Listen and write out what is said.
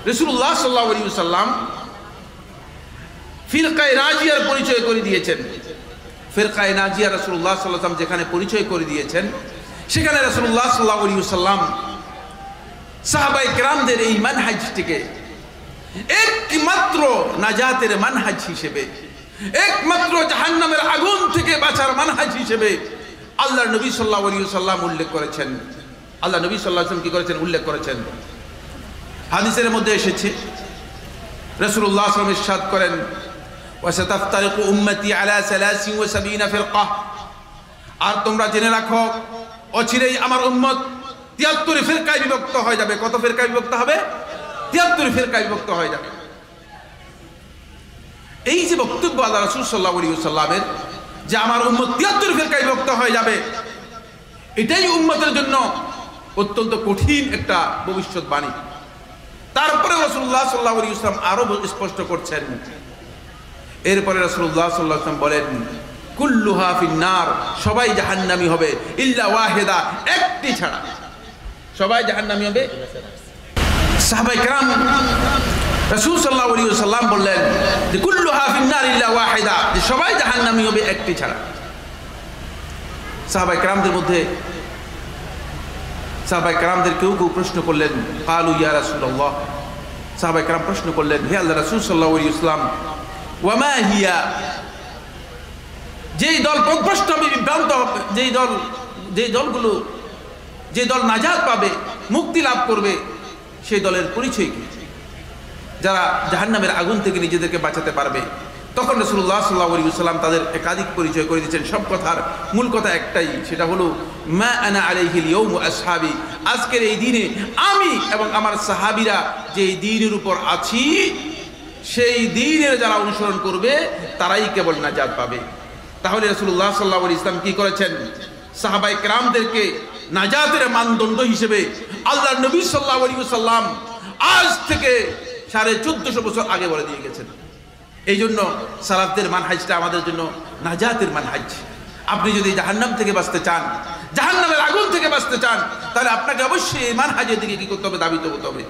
রাসূলুল্লাহ সাল্লাল্লাহু আলাইহি ওয়াসাল্লাম ফিরকায়ে নাজিয়ার পরিচয় করে দিয়েছেন। ফিরকায়ে নাজিয়া রাসূলুল্লাহ সাল্লাল্লাহু আলাইহি ওয়াসাল্লাম যেখানে পরিচয় করে দিয়েছেন, সেখানে রাসূলুল্লাহ সাল্লাল্লাহু আলাইহি ওয়াসাল্লাম সাহাবায়ে কেরামদের এই মানহাজটিকে একমাত্র নাজাতের মানহাজ হিসেবে, একমাত্র জাহান্নামের আগুন থেকে বাঁচার মানহাজ হিসেবে আল্লাহর নবী সাল্লাল্লাহু আলাইহি ওয়াসাল্লাম উল্লেখ করেছেন। আল্লাহ নবী সাল্লাল্লাহু আলাইহি ওয়াসাল্লাম কি করেছেন? উল্লেখ করেছেন। হাদিসের মধ্যে এসেছে, রাসূলুল্লাহ সাল্লাল্লাহু আলাইহি ওয়াসাল্লাম ইরশাদ করেন, ওয়াসাতাফতারিকু উম্মতি আলা 73 ফিরকা, আর তোমরা জেনে রাখো অচিরেই আমার উম্মত 73 ফিরকায় বিভক্ত হয়ে যাবে। কত ফিরকায় বিভক্ত হবে? 73 ফিরকায় বিভক্ত হয়ে যাবে। এই যে বক্তব্য আল্লাহ রাসূল সাল্লাল্লাহু আলাইহি ওয়াসাল্লামের, যে আমার উম্মত 73 ফিরকায় বিভক্ত হয়ে যাবে, এটাই উম্মতের জন্য অত্যন্ত কঠিন একটা ভবিষ্যৎবাণী। তারপরে রাসূলুল্লাহ সাল্লাল্লাহু আলাইহি ওয়াসাল্লাম আরো স্পষ্ট করছেন। এরপরে রাসূলুল্লাহ সাল্লাল্লাহু আলাইহি ওয়াসাল্লাম বলেন, কুল্লুহা ফিন্নার, সবাই জাহান্নামী হবে, ইল্লা ওয়াহিদা, একটি ছাড়া। সবাই জাহান্নামী হবে। সাহাবায়ে কেরাম রাসূল সাল্লাল্লাহু আলাইহি ওয়াসাল্লাম বললেন যে কুল্লুহা ফিন্নার ইল্লা ওয়াহিদা, যে সবাই জাহান্নামী হবে একটি ছাড়া। সাহাবায়ে কেরামদের কেউ কেউ প্রশ্ন করলেন, ক্বালু ইয়া রাসূলুল্লাহ, সাহাবায়ে কেরাম প্রশ্ন করলেন, হে আল্লাহর রাসূল সাল্লাল্লাহু আলাইহি ওয়াসাল্লাম, ওয়া মা হিয়া, যেই দল পথভ্রষ্ট হবে, বিভ্রান্ত হবে, যে দল নাজাত পাবে, মুক্তি লাভ করবে, সেই দলের পরিচয় কি? যারা জাহান্নামের আগুন থেকে নিজেদেরকে বাঁচাতে পারবে। তখন রাসূলুল্লাহ সাল্লাল্লাহু আলাইহি ওয়াসাল্লাম তাদের একাধিক পরিচয় করে দিয়েছেন। সব কথার মূল কথা একটাই, সেটা হলো মা আনা আলাইহিল ইয়াউম আসহাবি, আজকের এই দিনে আমি এবং আমার সাহাবীরা যে দ্বীনের উপর আছি, সেই দ্বীনের যারা অনুসরণ করবে তারাই কেবল নাজাত পাবে। তাহলে রাসূলুল্লাহ সাল্লাল্লাহু আলাইহি ওয়াসাল্লাম কি করেছেন? সাহাবায়ে কেরামদেরকে নাজাতের মানদণ্ড হিসেবে আল্লাহর নবী সাল্লাল্লাহু আলাইহি ওয়াসাল্লাম আজ থেকে 1450 বছর আগে বলে দিয়ে গেছেন। এই জন্য সালাফদের মানহাজটা আমাদের জন্য নাজাতের মানহাজ। আপনি যদি জাহান্নাম থেকে বাঁচতে চান, জাহান্নামের আগুন থেকে বাঁচতে চান, তাহলে আপনাকে অবশ্যই এই মানহাজের দিকে কি করতে হবে? দাবিত হতে হবে।